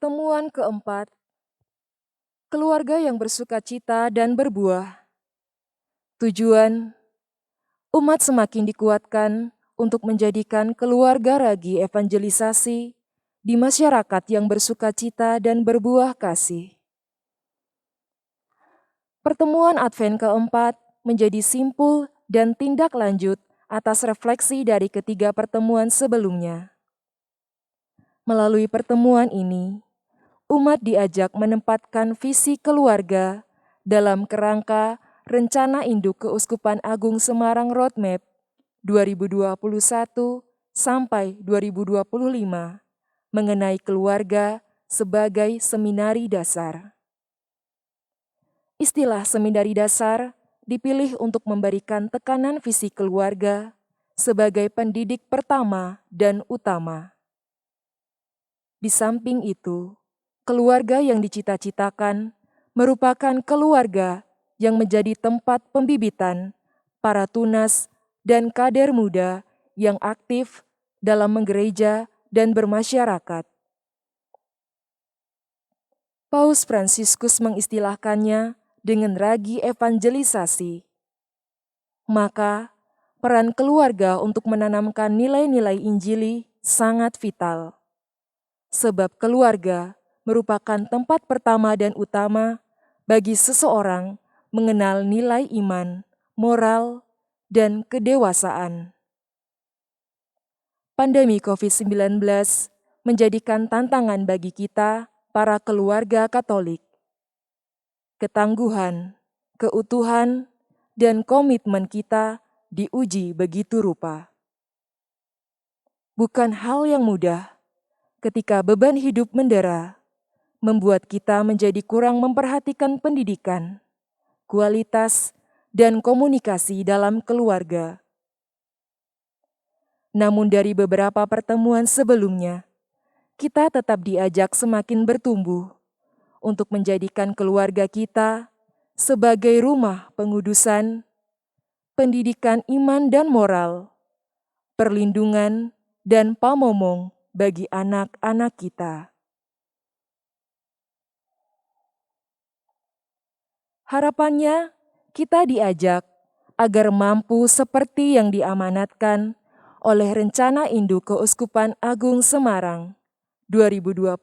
Pertemuan keempat, keluarga yang bersukacita dan berbuah. Tujuan, umat semakin dikuatkan untuk menjadikan keluarga ragi evangelisasi di masyarakat yang bersukacita dan berbuah kasih. Pertemuan Advent keempat menjadi simpul dan tindak lanjut atas refleksi dari ketiga pertemuan sebelumnya. Melalui pertemuan ini, umat diajak menempatkan visi keluarga dalam kerangka Rencana Induk Keuskupan Agung Semarang Roadmap 2021 sampai 2025 mengenai keluarga sebagai seminari dasar. Istilah seminari dasar dipilih untuk memberikan tekanan visi keluarga sebagai pendidik pertama dan utama. Di samping itu, keluarga yang dicita-citakan merupakan keluarga yang menjadi tempat pembibitan para tunas dan kader muda yang aktif dalam menggereja dan bermasyarakat. Paus Fransiskus mengistilahkannya dengan ragi evangelisasi. Maka, peran keluarga untuk menanamkan nilai-nilai Injili sangat vital. Sebab keluarga merupakan tempat pertama dan utama bagi seseorang mengenal nilai iman, moral, dan kedewasaan. Pandemi COVID-19 menjadikan tantangan bagi kita, para keluarga Katolik. Ketangguhan, keutuhan, dan komitmen kita diuji begitu rupa. Bukan hal yang mudah ketika beban hidup mendera, membuat kita menjadi kurang memperhatikan pendidikan, kualitas, dan komunikasi dalam keluarga. Namun dari beberapa pertemuan sebelumnya, kita tetap diajak semakin bertumbuh untuk menjadikan keluarga kita sebagai rumah pengudusan, pendidikan iman dan moral, perlindungan, dan pamomong bagi anak-anak kita. Harapannya, kita diajak agar mampu seperti yang diamanatkan oleh Rencana Induk Keuskupan Agung Semarang 2021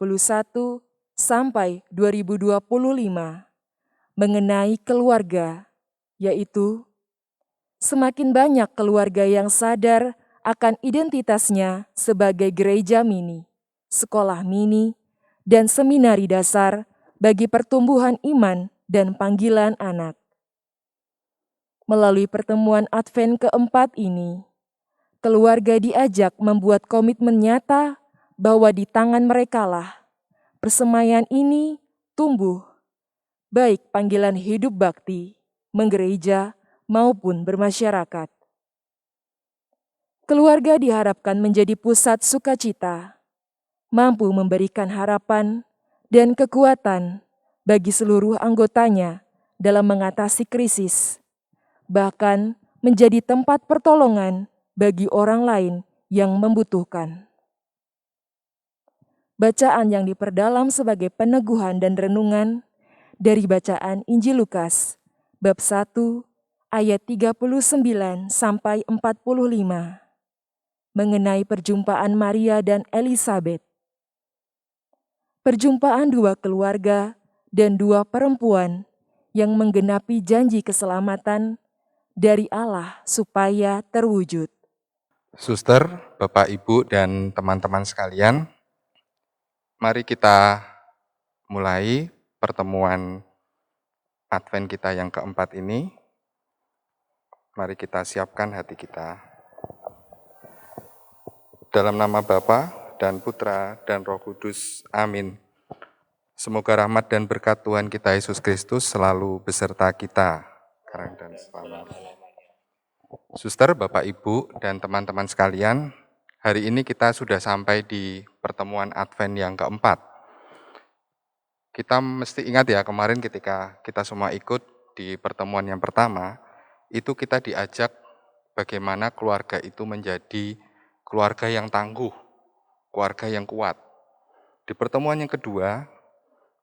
sampai 2025 mengenai keluarga, yaitu semakin banyak keluarga yang sadar akan identitasnya sebagai gereja mini, sekolah mini, dan seminari dasar bagi pertumbuhan iman dan panggilan anak. Melalui pertemuan Advent keempat ini, keluarga diajak membuat komitmen nyata bahwa di tangan merekalah persemaian ini tumbuh, baik panggilan hidup bakti, menggereja, maupun bermasyarakat. Keluarga diharapkan menjadi pusat sukacita, mampu memberikan harapan dan kekuatan bagi seluruh anggotanya dalam mengatasi krisis, bahkan menjadi tempat pertolongan bagi orang lain yang membutuhkan. Bacaan yang diperdalam sebagai peneguhan dan renungan dari bacaan Injil Lukas, bab 1, ayat 39 sampai 45, mengenai perjumpaan Maria dan Elisabet. Perjumpaan dua keluarga dan dua perempuan yang menggenapi janji keselamatan dari Allah supaya terwujud. Suster, Bapak, Ibu, dan teman-teman sekalian, mari kita mulai pertemuan Advent kita yang keempat ini. Mari kita siapkan hati kita. Dalam nama Bapa dan Putra dan Roh Kudus, amin. Semoga rahmat dan berkat Tuhan kita Yesus Kristus selalu beserta kita, sekarang dan selamanya. Suster, Bapak, Ibu, dan teman-teman sekalian, hari ini kita sudah sampai di pertemuan Advent yang keempat. Kita mesti ingat ya, kemarin ketika kita semua ikut di pertemuan yang pertama, itu kita diajak bagaimana keluarga itu menjadi keluarga yang tangguh, keluarga yang kuat. Di pertemuan yang kedua,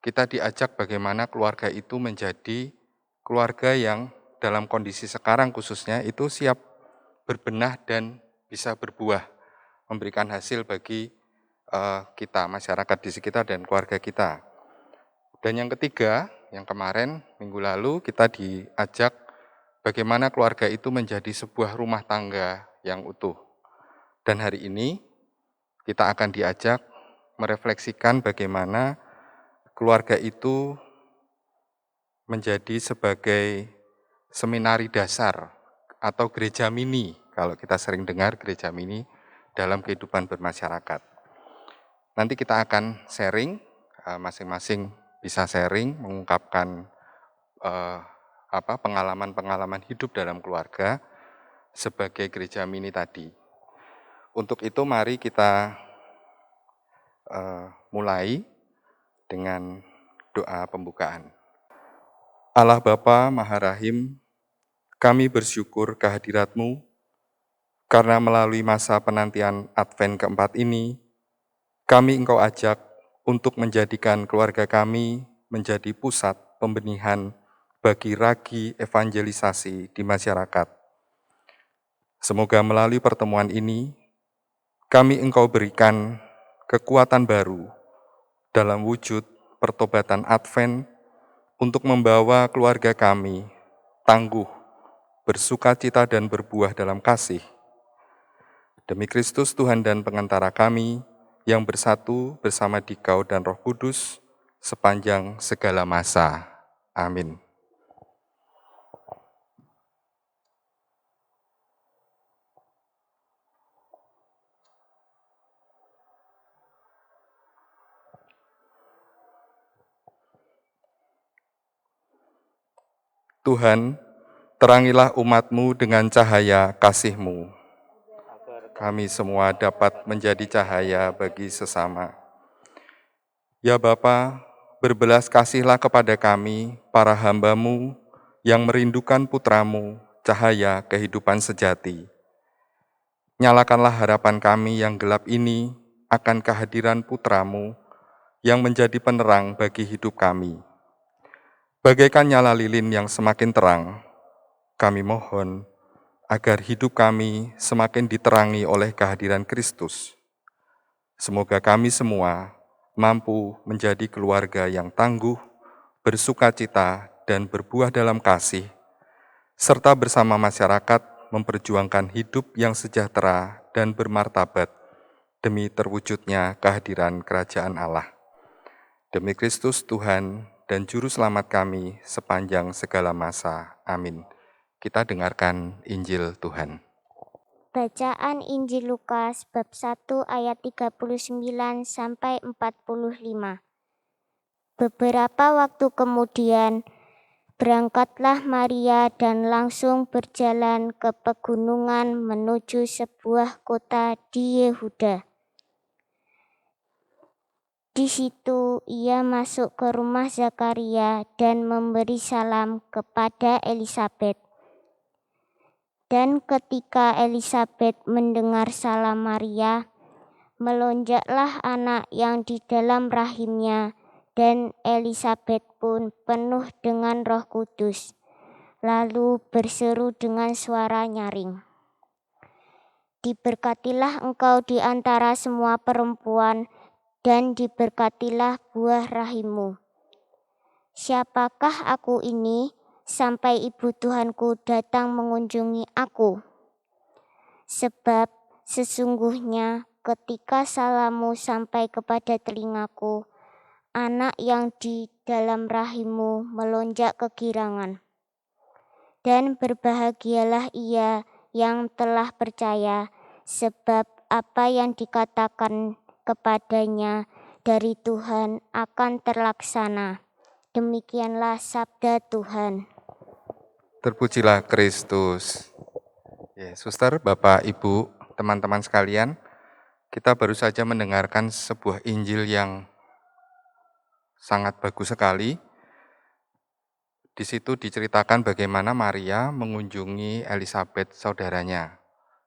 kita diajak bagaimana keluarga itu menjadi keluarga yang dalam kondisi sekarang khususnya itu siap berbenah dan bisa berbuah, memberikan hasil bagi kita, masyarakat di sekitar dan keluarga kita. Dan yang ketiga, yang kemarin minggu lalu kita diajak bagaimana keluarga itu menjadi sebuah rumah tangga yang utuh. Dan hari ini kita akan diajak merefleksikan bagaimana keluarga itu menjadi sebagai seminari dasar atau gereja mini, kalau kita sering dengar gereja mini dalam kehidupan bermasyarakat. Nanti kita akan sharing, masing-masing bisa sharing, mengungkapkan pengalaman-pengalaman hidup dalam keluarga sebagai gereja mini tadi. Untuk itu mari kita mulai dengan doa pembukaan. Allah Bapa Maha Rahim, kami bersyukur kehadirat-Mu karena melalui masa penantian Advent keempat ini, kami Engkau ajak untuk menjadikan keluarga kami menjadi pusat pembenihan bagi ragi evangelisasi di masyarakat. Semoga melalui pertemuan ini, kami Engkau berikan kekuatan baru dalam wujud pertobatan Advent untuk membawa keluarga kami tangguh, bersukacita dan berbuah dalam kasih. Demi Kristus Tuhan dan pengantara kami, yang bersatu bersama Dikau dan Roh Kudus sepanjang segala masa. Amin. Tuhan, terangilah umat-Mu dengan cahaya kasih-Mu. Kami semua dapat menjadi cahaya bagi sesama. Ya Bapa, berbelas kasihlah kepada kami, para hamba-Mu, yang merindukan Putra-Mu, cahaya kehidupan sejati. Nyalakanlah harapan kami yang gelap ini akan kehadiran Putra-Mu, yang menjadi penerang bagi hidup kami. Bagaikan nyala lilin yang semakin terang, kami mohon agar hidup kami semakin diterangi oleh kehadiran Kristus. Semoga kami semua mampu menjadi keluarga yang tangguh, bersukacita, dan berbuah dalam kasih, serta bersama masyarakat memperjuangkan hidup yang sejahtera dan bermartabat demi terwujudnya kehadiran Kerajaan Allah. Demi Kristus Tuhan dan Juru Selamat kami sepanjang segala masa. Amin. Kita dengarkan Injil Tuhan. Bacaan Injil Lukas bab 1 ayat 39 sampai 45. Beberapa waktu kemudian, berangkatlah Maria dan langsung berjalan ke pegunungan menuju sebuah kota di Yehuda. Di situ ia masuk ke rumah Zakaria dan memberi salam kepada Elisabet. Dan ketika Elisabet mendengar salam Maria, melonjaklah anak yang di dalam rahimnya, dan Elisabet pun penuh dengan Roh Kudus, lalu berseru dengan suara nyaring, "Diberkatilah engkau di antara semua perempuan, dan diberkatilah buah rahimmu. Siapakah aku ini, sampai ibu Tuhanku datang mengunjungi aku? Sebab sesungguhnya ketika salammu sampai kepada telingaku, anak yang di dalam rahimmu melonjak kegirangan. Dan berbahagialah ia yang telah percaya, sebab apa yang dikatakan kepadanya dari Tuhan akan terlaksana." Demikianlah sabda Tuhan. Terpujilah Kristus. Ya, Suster, Bapak, Ibu, teman-teman sekalian, kita baru saja mendengarkan sebuah Injil yang sangat bagus sekali. Di situ diceritakan bagaimana Maria mengunjungi Elisabet, saudaranya.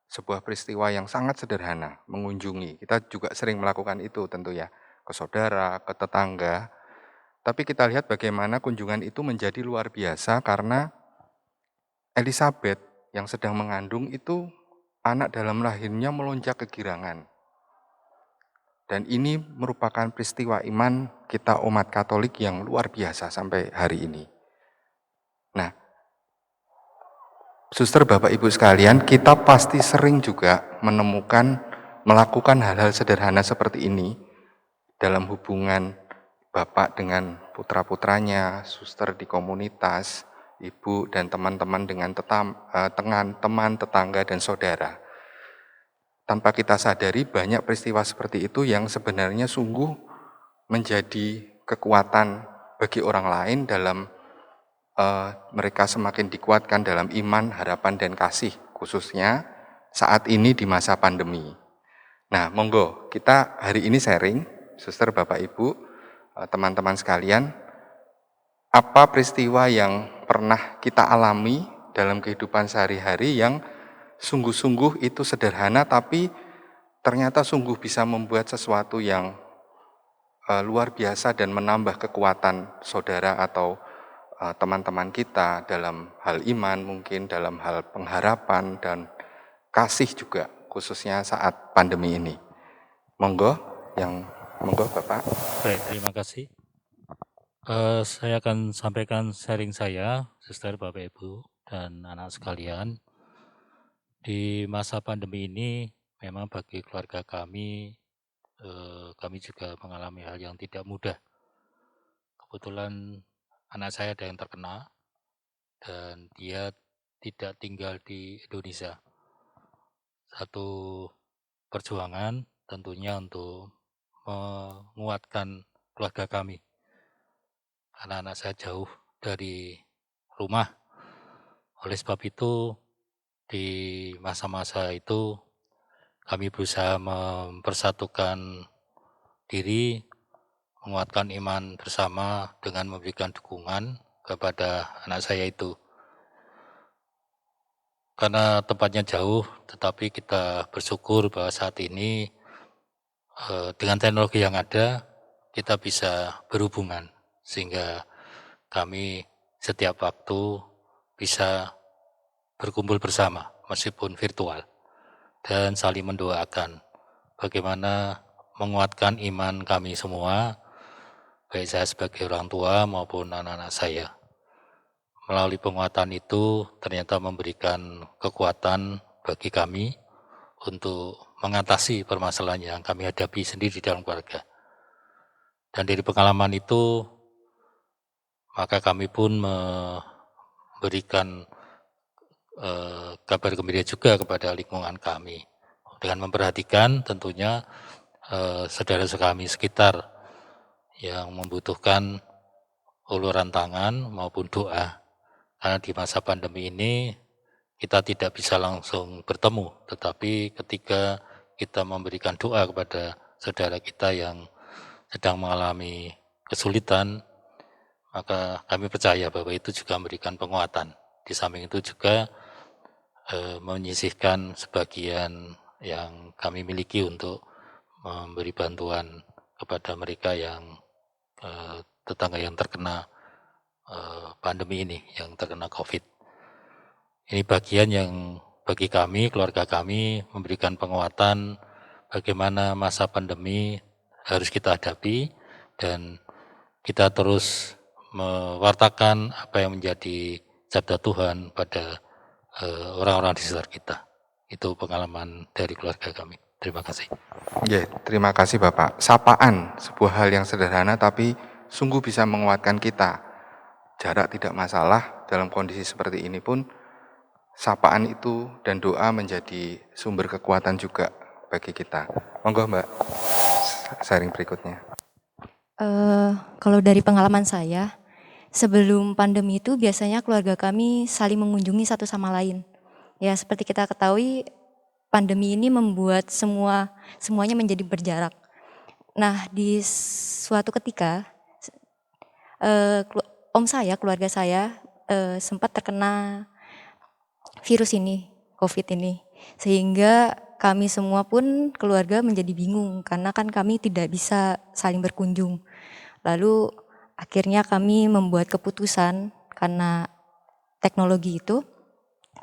Sebuah peristiwa yang sangat sederhana, mengunjungi. Kita juga sering melakukan itu tentu ya. ke saudara, ke tetangga. Tapi kita lihat bagaimana kunjungan itu menjadi luar biasa karena Elizabeth yang sedang mengandung itu anak dalam lahirnya melonjak kegirangan. Dan ini merupakan peristiwa iman kita umat Katolik yang luar biasa sampai hari ini. Nah, Suster, Bapak, Ibu sekalian, kita pasti sering juga melakukan hal-hal sederhana seperti ini dalam hubungan Bapak dengan putra-putranya, suster di komunitas, Ibu dan teman-teman dengan teman, tetangga, dan saudara. Tanpa kita sadari banyak peristiwa seperti itu yang sebenarnya sungguh menjadi kekuatan bagi orang lain dalam mereka semakin dikuatkan dalam iman, harapan, dan kasih, khususnya saat ini di masa pandemi. Nah, monggo kita hari ini sharing, Suster, Bapak, Ibu, teman-teman sekalian, apa peristiwa yang pernah kita alami dalam kehidupan sehari-hari yang sungguh-sungguh itu sederhana, tapi ternyata sungguh bisa membuat sesuatu yang luar biasa dan menambah kekuatan saudara atau teman-teman kita dalam hal iman, mungkin dalam hal pengharapan dan kasih juga, khususnya saat pandemi ini. Monggo Bapak. Baik, terima kasih. Saya akan sampaikan sharing saya, Suster, Bapak, Ibu, dan anak sekalian. Di masa pandemi ini, memang bagi keluarga kami juga mengalami hal yang tidak mudah. Kebetulan anak saya ada yang terkena, dan dia tidak tinggal di Indonesia. Satu perjuangan tentunya untuk menguatkan keluarga kami. Karena anak saya jauh dari rumah. Oleh sebab itu, di masa-masa itu kami berusaha mempersatukan diri, menguatkan iman bersama dengan memberikan dukungan kepada anak saya itu. Karena tempatnya jauh, tetapi kita bersyukur bahwa saat ini dengan teknologi yang ada, kita bisa berhubungan, sehingga kami setiap waktu bisa berkumpul bersama, meskipun virtual, dan saling mendoakan bagaimana menguatkan iman kami semua, baik saya sebagai orang tua maupun anak-anak saya. Melalui penguatan itu ternyata memberikan kekuatan bagi kami untuk mengatasi permasalahan yang kami hadapi sendiri dalam keluarga. Dan dari pengalaman itu, maka kami pun memberikan kabar gembira juga kepada lingkungan kami, dengan memperhatikan tentunya saudara-saudara kami sekitar yang membutuhkan uluran tangan maupun doa. Karena di masa pandemi ini kita tidak bisa langsung bertemu, tetapi ketika kita memberikan doa kepada saudara kita yang sedang mengalami kesulitan, maka kami percaya bahwa itu juga memberikan penguatan. Di samping itu juga menyisihkan sebagian yang kami miliki untuk memberi bantuan kepada mereka yang tetangga yang terkena pandemi ini, yang terkena COVID. Ini bagian yang bagi kami, keluarga kami, memberikan penguatan bagaimana masa pandemi harus kita hadapi, dan kita terus mewartakan apa yang menjadi sabda Tuhan pada orang-orang di sekitar kita. Itu pengalaman dari keluarga kami. Terima kasih. Ya, terima kasih Bapak. Sapaan, sebuah hal yang sederhana tapi sungguh bisa menguatkan kita. Jarak tidak masalah, dalam kondisi seperti ini pun sapaan itu dan doa menjadi sumber kekuatan juga bagi kita. Monggo Mbak, sharing berikutnya. Kalau dari pengalaman saya, sebelum pandemi itu biasanya keluarga kami saling mengunjungi satu sama lain. Ya, seperti kita ketahui, pandemi ini membuat semuanya menjadi berjarak. Nah, di suatu ketika, keluarga saya sempat terkena virus ini, COVID ini, sehingga kami semua pun keluarga menjadi bingung karena kan kami tidak bisa saling berkunjung. Lalu akhirnya kami membuat keputusan karena teknologi itu,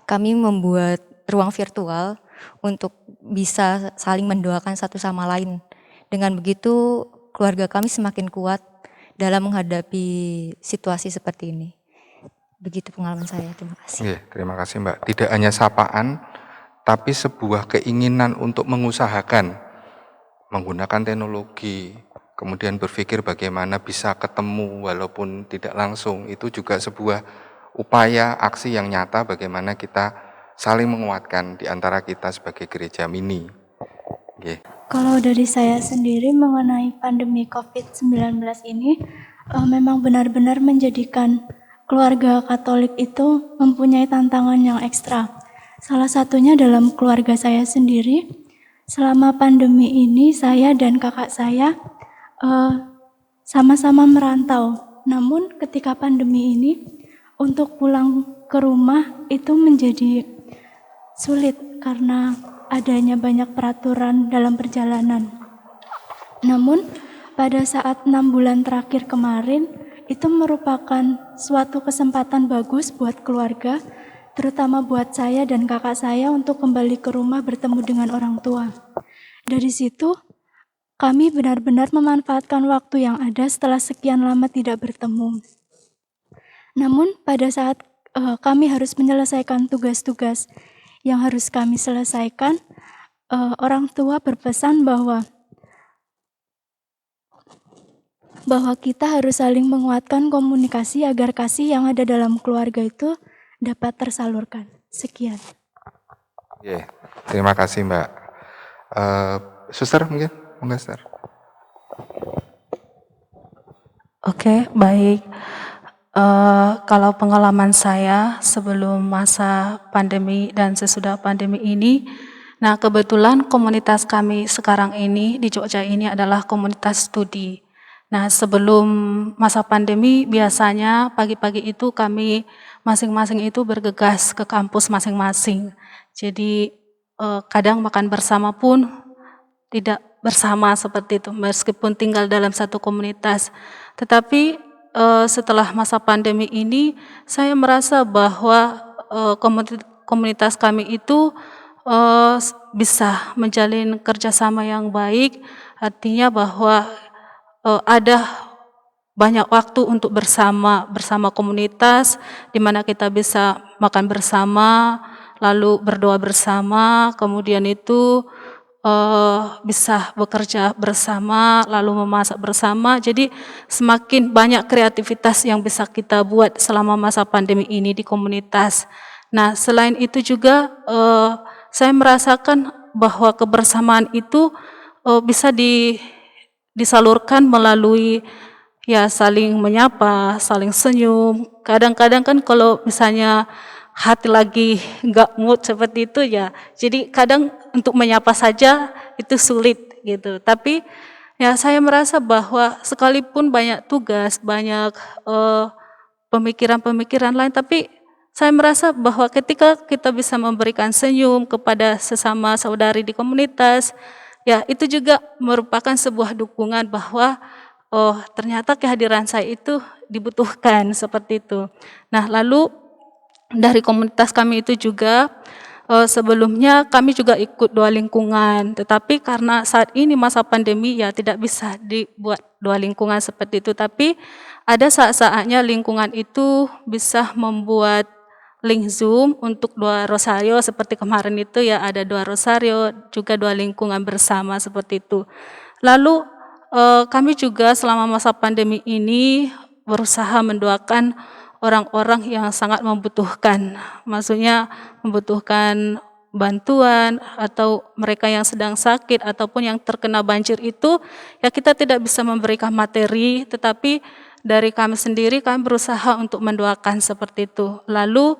kami membuat ruang virtual untuk bisa saling mendoakan satu sama lain. Dengan begitu keluarga kami semakin kuat dalam menghadapi situasi seperti ini. Begitu pengalaman saya, terima kasih. Oke, terima kasih Mbak. Tidak hanya sapaan, tapi sebuah keinginan untuk mengusahakan menggunakan teknologi, kemudian berpikir bagaimana bisa ketemu walaupun tidak langsung, itu juga sebuah upaya aksi yang nyata bagaimana kita saling menguatkan di antara kita sebagai gereja mini. Oke. Kalau dari saya sendiri mengenai pandemi COVID-19 ini, memang benar-benar menjadikan keluarga Katolik itu mempunyai tantangan yang ekstra. Salah satunya dalam keluarga saya sendiri, selama pandemi ini saya dan kakak saya sama-sama merantau. Namun ketika pandemi ini, untuk pulang ke rumah itu menjadi sulit karena adanya banyak peraturan dalam perjalanan. Namun pada saat 6 bulan terakhir kemarin, itu merupakan suatu kesempatan bagus buat keluarga, terutama buat saya dan kakak saya untuk kembali ke rumah bertemu dengan orang tua. Dari situ, kami benar-benar memanfaatkan waktu yang ada setelah sekian lama tidak bertemu. Namun pada saat kami harus menyelesaikan tugas-tugas yang harus kami selesaikan, orang tua berpesan bahwa kita harus saling menguatkan komunikasi agar kasih yang ada dalam keluarga itu dapat tersalurkan. Sekian. Oke, terima kasih Mbak. Suster mungkin? Monggo, Suster. Oke, baik. Kalau pengalaman saya sebelum masa pandemi dan sesudah pandemi ini, nah kebetulan komunitas kami sekarang ini di Jogja ini adalah komunitas studi. Nah sebelum masa pandemi biasanya pagi-pagi itu kami masing-masing itu bergegas ke kampus masing-masing. Jadi kadang makan bersama pun tidak bersama seperti itu meskipun tinggal dalam satu komunitas. Tetapi setelah masa pandemi ini saya merasa bahwa komunitas kami itu bisa menjalin kerjasama yang baik, artinya bahwa ada banyak waktu untuk bersama komunitas, di mana kita bisa makan bersama, lalu berdoa bersama, kemudian itu bisa bekerja bersama, lalu memasak bersama. Jadi semakin banyak kreativitas yang bisa kita buat selama masa pandemi ini di komunitas. Nah, selain itu juga saya merasakan bahwa kebersamaan itu bisa disalurkan melalui ya saling menyapa, saling senyum. Kadang-kadang kan kalau misalnya hati lagi nggak mood seperti itu ya, jadi kadang untuk menyapa saja itu sulit gitu. Tapi ya saya merasa bahwa sekalipun banyak tugas, banyak pemikiran-pemikiran lain, tapi saya merasa bahwa ketika kita bisa memberikan senyum kepada sesama saudari di komunitas, ya itu juga merupakan sebuah dukungan bahwa oh ternyata kehadiran saya itu dibutuhkan seperti itu. Nah lalu dari komunitas kami itu juga sebelumnya kami juga ikut doa lingkungan, tetapi karena saat ini masa pandemi ya tidak bisa dibuat doa lingkungan seperti itu, tapi ada saat-saatnya lingkungan itu bisa membuat link Zoom untuk doa rosario seperti kemarin itu ya, ada doa rosario, juga doa lingkungan bersama seperti itu. Lalu kami juga selama masa pandemi ini berusaha mendoakan orang-orang yang sangat membutuhkan, maksudnya membutuhkan bantuan atau mereka yang sedang sakit ataupun yang terkena banjir itu, ya kita tidak bisa memberikan materi, tetapi dari kami sendiri kami berusaha untuk mendoakan seperti itu. Lalu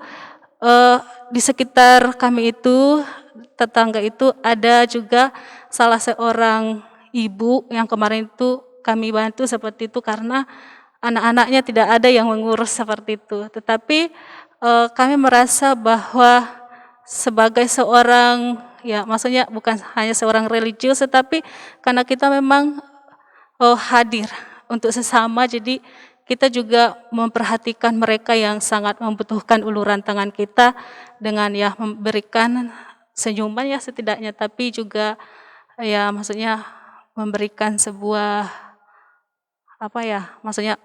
di sekitar kami itu, tetangga itu ada juga salah seorang ibu yang kemarin itu kami bantu seperti itu karena anak-anaknya tidak ada yang mengurus seperti itu. Tetapi kami merasa bahwa sebagai seorang ya maksudnya bukan hanya seorang religius, tetapi karena kita memang hadir untuk sesama, jadi kita juga memperhatikan mereka yang sangat membutuhkan uluran tangan kita dengan ya memberikan senyuman ya setidaknya, tapi juga ya maksudnya memberikan sebuah apa ya, maksudnya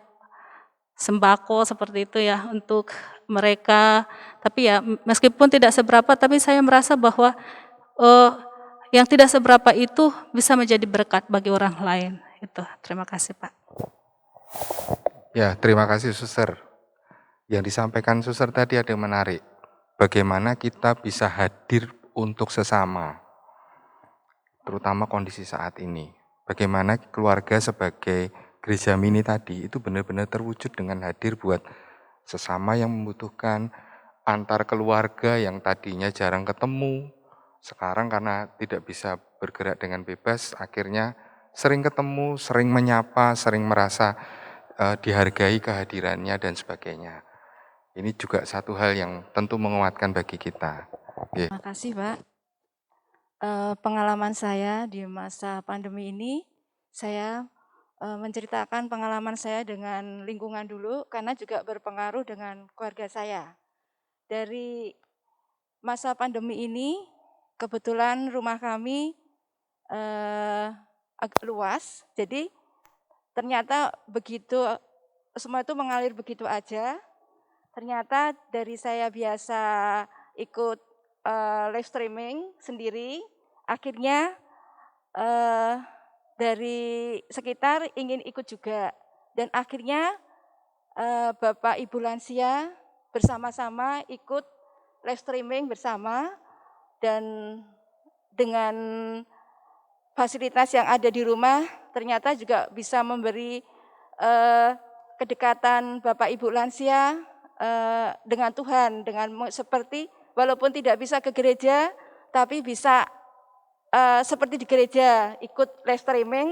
sembako seperti itu ya untuk mereka. Tapi ya meskipun tidak seberapa, tapi saya merasa bahwa yang tidak seberapa itu bisa menjadi berkat bagi orang lain. Itu. Terima kasih, Pak. Ya, terima kasih Suster. Yang disampaikan Suster tadi ada yang menarik. Bagaimana kita bisa hadir untuk sesama, terutama kondisi saat ini. Bagaimana keluarga sebagai gereja mini tadi itu benar-benar terwujud dengan hadir buat sesama yang membutuhkan, antar keluarga yang tadinya jarang ketemu, sekarang karena tidak bisa bergerak dengan bebas, akhirnya sering ketemu, sering menyapa, sering merasa dihargai kehadirannya dan sebagainya. Ini juga satu hal yang tentu menguatkan bagi kita. Oke. Terima kasih, Pak. Pengalaman saya di masa pandemi ini, saya menceritakan pengalaman saya dengan lingkungan dulu, karena juga berpengaruh dengan keluarga saya. Dari masa pandemi ini, kebetulan rumah kami agak luas, jadi ternyata begitu semua itu mengalir begitu aja. Ternyata dari saya biasa ikut live streaming sendiri, akhirnya dari sekitar ingin ikut juga. Dan akhirnya Bapak Ibu lansia bersama-sama ikut live streaming bersama, dan dengan fasilitas yang ada di rumah ternyata juga bisa memberi kedekatan Bapak Ibu lansia dengan Tuhan, dengan seperti walaupun tidak bisa ke gereja, tapi bisa seperti di gereja, ikut live streaming.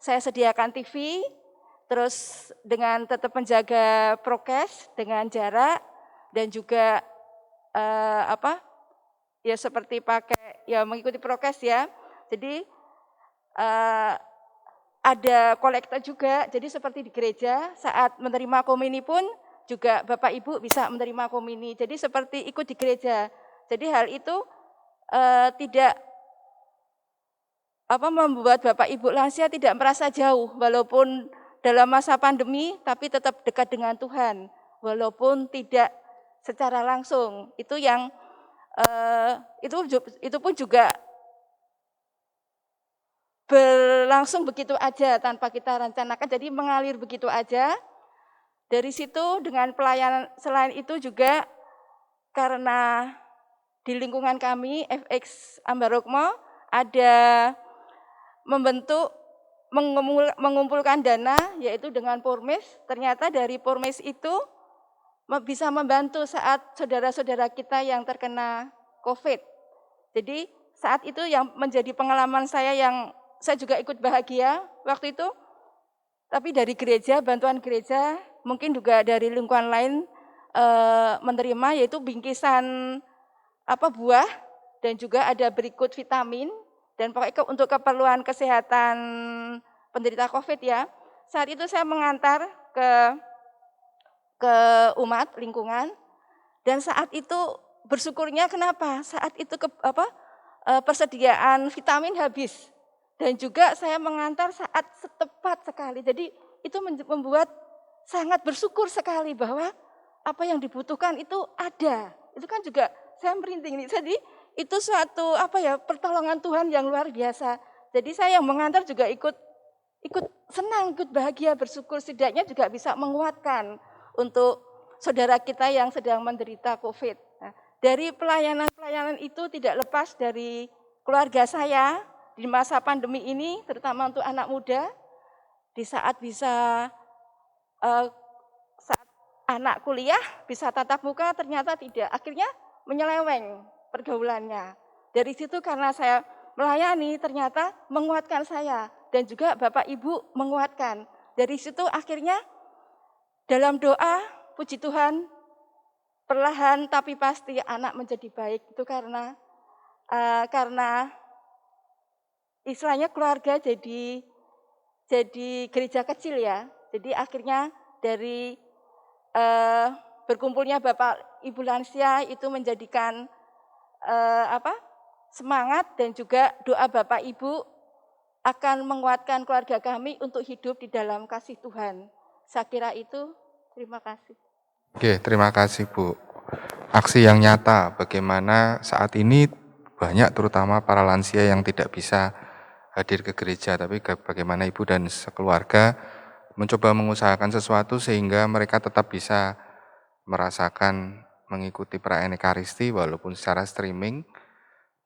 Saya sediakan TV, terus dengan tetap menjaga prokes dengan jarak, dan juga ya seperti pakai ya mengikuti prokes ya. Jadi ada kolektor juga, jadi seperti di gereja saat menerima komuni pun juga Bapak Ibu bisa menerima komuni. Jadi seperti ikut di gereja. Jadi hal itu tidak membuat Bapak Ibu lansia tidak merasa jauh walaupun dalam masa pandemi, tapi tetap dekat dengan Tuhan walaupun tidak secara langsung. Itu yang itu pun juga berlangsung begitu aja tanpa kita rencanakan, jadi mengalir begitu aja. Dari situ dengan pelayanan, selain itu juga karena di lingkungan kami FX Ambarukmo ada membentuk mengumpulkan dana yaitu dengan Pormes. Ternyata dari Pormes itu bisa membantu saat saudara-saudara kita yang terkena COVID. Jadi saat itu yang menjadi pengalaman saya yang saya juga ikut bahagia waktu itu, tapi dari gereja, bantuan gereja, mungkin juga dari lingkungan lain menerima, yaitu bingkisan buah, dan juga ada berikut vitamin, dan pokoknya untuk keperluan kesehatan penderita COVID ya. Saat itu saya mengantar ke umat lingkungan, dan saat itu bersyukurnya kenapa? Saat itu persediaan vitamin habis. Dan juga saya mengantar saat tepat sekali. Jadi itu membuat sangat bersyukur sekali bahwa apa yang dibutuhkan itu ada. Itu kan juga saya merinding nih. Jadi itu suatu pertolongan Tuhan yang luar biasa. Jadi saya yang mengantar juga ikut senang, ikut bahagia, bersyukur, setidaknya juga bisa menguatkan untuk saudara kita yang sedang menderita COVID. Nah, dari pelayanan itu tidak lepas dari keluarga saya. Di masa pandemi ini, terutama untuk anak muda, di saat saat anak kuliah bisa tatap muka, ternyata tidak. Akhirnya menyeleweng pergaulannya. Dari situ karena saya melayani, ternyata menguatkan saya. Dan juga Bapak Ibu menguatkan. Dari situ akhirnya dalam doa, puji Tuhan, perlahan tapi pasti anak menjadi baik. Itu karena karena istilahnya keluarga jadi gereja kecil ya. Jadi akhirnya dari berkumpulnya Bapak Ibu lansia itu menjadikan semangat dan juga doa Bapak Ibu akan menguatkan keluarga kami untuk hidup di dalam kasih Tuhan. Saya kira itu. Terima kasih. Oke, terima kasih Bu. Aksi yang nyata bagaimana saat ini banyak terutama para lansia yang tidak bisa hadir ke gereja, tapi bagaimana Ibu dan sekeluarga mencoba mengusahakan sesuatu sehingga mereka tetap bisa merasakan mengikuti perayaan Ekaristi walaupun secara streaming,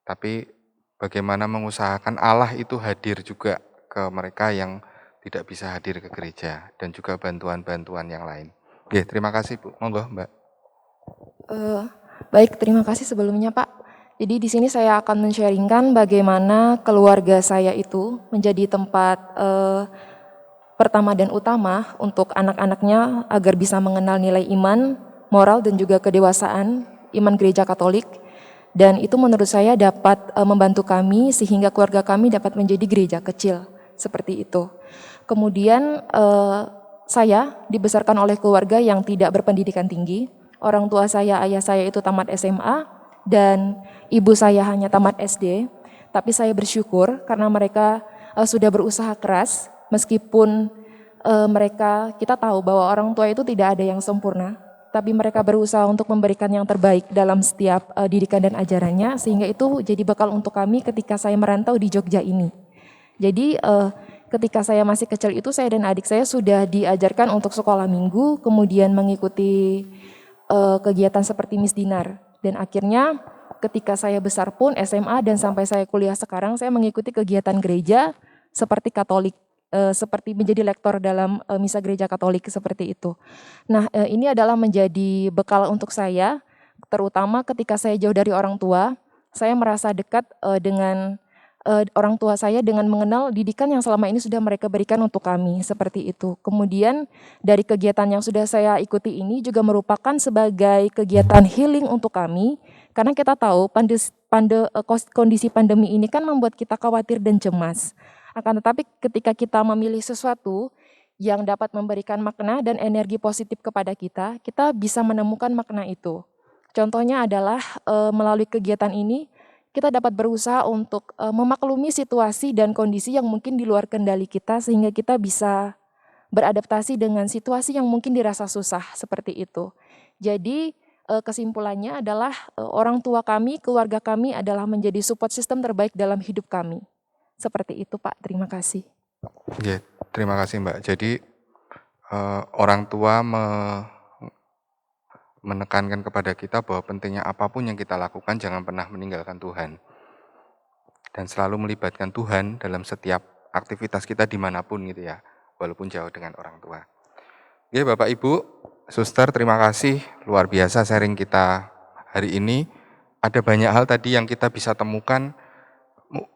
tapi bagaimana mengusahakan Allah itu hadir juga ke mereka yang tidak bisa hadir ke gereja dan juga bantuan-bantuan yang lain. Oke, terima kasih Bu. Monggo Mbak. Baik, terima kasih sebelumnya Pak. Jadi di sini saya akan men-sharingkan bagaimana keluarga saya itu menjadi tempat pertama dan utama untuk anak-anaknya agar bisa mengenal nilai iman, moral dan juga kedewasaan iman gereja Katolik. Dan itu menurut saya dapat membantu kami sehingga keluarga kami dapat menjadi gereja kecil seperti itu. Kemudian saya dibesarkan oleh keluarga yang tidak berpendidikan tinggi. Orang tua saya, ayah saya itu tamat SMA dan ibu saya hanya tamat SD. Tapi saya bersyukur karena mereka sudah berusaha keras meskipun kita tahu bahwa orang tua itu tidak ada yang sempurna. Tapi mereka berusaha untuk memberikan yang terbaik dalam setiap didikan dan ajarannya sehingga itu jadi bekal untuk kami ketika saya merantau di Jogja ini. Jadi ketika saya masih kecil itu saya dan adik saya sudah diajarkan untuk sekolah minggu, kemudian mengikuti kegiatan seperti Miss Dinar. Dan akhirnya ketika saya besar pun SMA dan sampai saya kuliah sekarang saya mengikuti kegiatan gereja seperti Katolik, seperti menjadi lektor dalam misa gereja Katolik seperti itu. Nah ini adalah menjadi bekal untuk saya, terutama ketika saya jauh dari orang tua, saya merasa dekat dengan orang tua saya dengan mengenal didikan yang selama ini sudah mereka berikan untuk kami, seperti itu. Kemudian dari kegiatan yang sudah saya ikuti ini juga merupakan sebagai kegiatan healing untuk kami, karena kita tahu kondisi pandemi ini kan membuat kita khawatir dan cemas. Akan tetapi ketika kita memilih sesuatu yang dapat memberikan makna dan energi positif kepada kita, kita bisa menemukan makna itu. Contohnya adalah melalui kegiatan ini, kita dapat berusaha untuk memaklumi situasi dan kondisi yang mungkin di luar kendali kita sehingga kita bisa beradaptasi dengan situasi yang mungkin dirasa susah seperti itu. Jadi kesimpulannya adalah orang tua kami, keluarga kami adalah menjadi support system terbaik dalam hidup kami. Seperti itu Pak, terima kasih. Ya, terima kasih Mbak. Jadi orang tua menekankan kepada kita bahwa pentingnya apapun yang kita lakukan jangan pernah meninggalkan Tuhan. Dan selalu melibatkan Tuhan dalam setiap aktivitas kita dimanapun gitu ya, walaupun jauh dengan orang tua. Oke Bapak Ibu, Suster terima kasih, luar biasa sharing kita hari ini. Ada banyak hal tadi yang kita bisa temukan,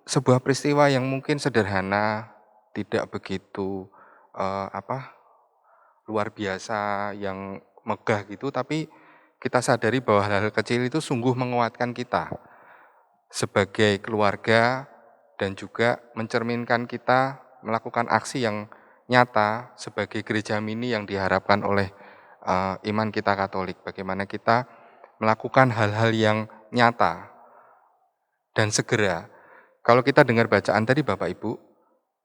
sebuah peristiwa yang mungkin sederhana, tidak begitu luar biasa, yang megah gitu, tapi kita sadari bahwa hal-hal kecil itu sungguh menguatkan kita sebagai keluarga dan juga mencerminkan kita melakukan aksi yang nyata sebagai gereja mini yang diharapkan oleh iman kita Katolik. Bagaimana kita melakukan hal-hal yang nyata dan segera. Kalau kita dengar bacaan tadi Bapak Ibu,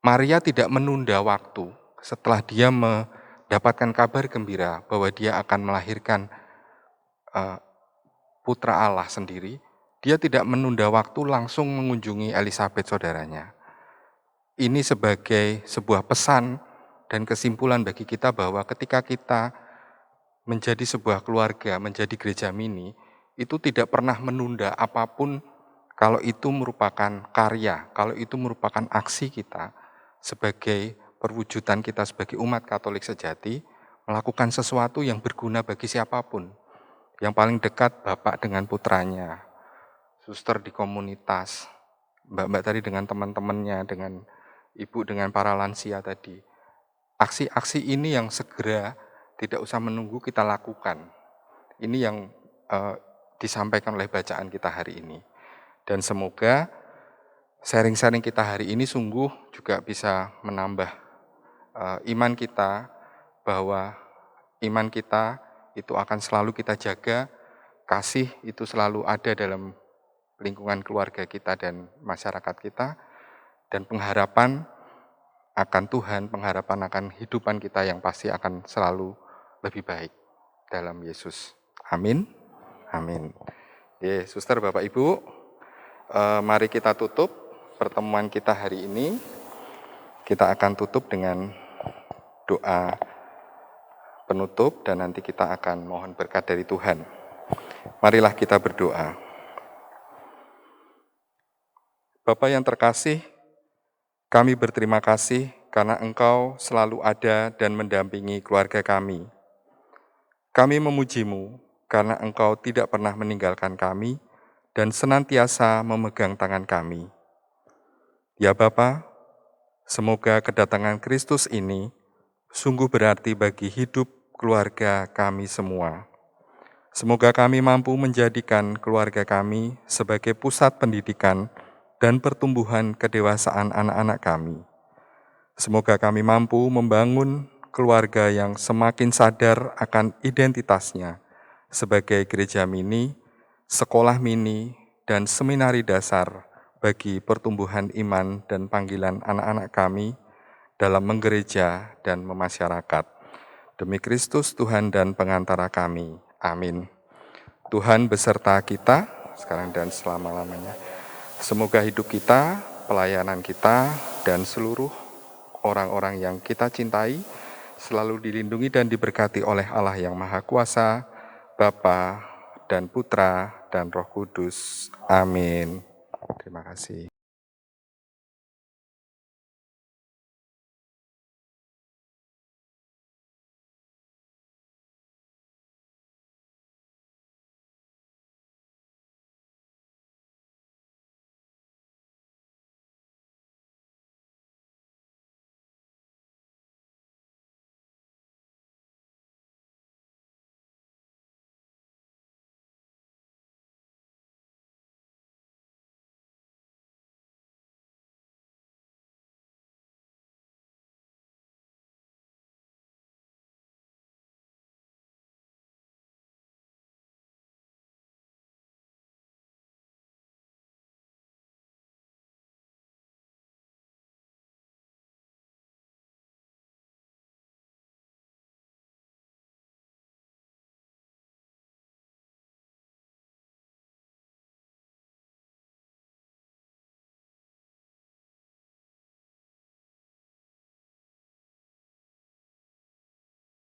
Maria tidak menunda waktu setelah dia mendapatkan kabar gembira bahwa dia akan melahirkan putra Allah sendiri, dia tidak menunda waktu langsung mengunjungi Elizabeth saudaranya. Ini sebagai sebuah pesan dan kesimpulan bagi kita bahwa ketika kita menjadi sebuah keluarga, menjadi gereja mini, itu tidak pernah menunda apapun kalau itu merupakan karya, kalau itu merupakan aksi kita sebagai perwujudan kita sebagai umat Katolik sejati, melakukan sesuatu yang berguna bagi siapapun. Yang paling dekat Bapak dengan putranya, Suster di komunitas, Mbak-mbak tadi dengan teman-temannya, dengan Ibu dengan para lansia tadi. Aksi-aksi ini yang segera tidak usah menunggu kita lakukan. Ini yang disampaikan oleh bacaan kita hari ini. Dan semoga sharing-sharing kita hari ini sungguh juga bisa menambah iman kita, bahwa iman kita itu akan selalu kita jaga, kasih itu selalu ada dalam lingkungan keluarga kita dan masyarakat kita, dan pengharapan akan Tuhan, pengharapan akan kehidupan kita yang pasti akan selalu lebih baik dalam Yesus. Amin. Amin. Suster, Bapak, Ibu, mari kita tutup pertemuan kita hari ini. Kita akan tutup dengan doa penutup dan nanti kita akan mohon berkat dari Tuhan. Marilah kita berdoa. Bapa yang terkasih, kami berterima kasih karena Engkau selalu ada dan mendampingi keluarga kami. Kami memuji-Mu karena Engkau tidak pernah meninggalkan kami dan senantiasa memegang tangan kami. Ya Bapa, semoga kedatangan Kristus ini sungguh berarti bagi hidup keluarga kami semua. Semoga kami mampu menjadikan keluarga kami sebagai pusat pendidikan dan pertumbuhan kedewasaan anak-anak kami. Semoga kami mampu membangun keluarga yang semakin sadar akan identitasnya sebagai gereja mini, sekolah mini, dan seminari dasar bagi pertumbuhan iman dan panggilan anak-anak kami dalam menggereja dan memasyarakat. Demi Kristus Tuhan dan pengantara kami. Amin. Tuhan beserta kita, sekarang dan selama-lamanya. Semoga hidup kita, pelayanan kita, dan seluruh orang-orang yang kita cintai selalu dilindungi dan diberkati oleh Allah yang Maha Kuasa, Bapa dan Putra dan Roh Kudus. Amin. Terima kasih.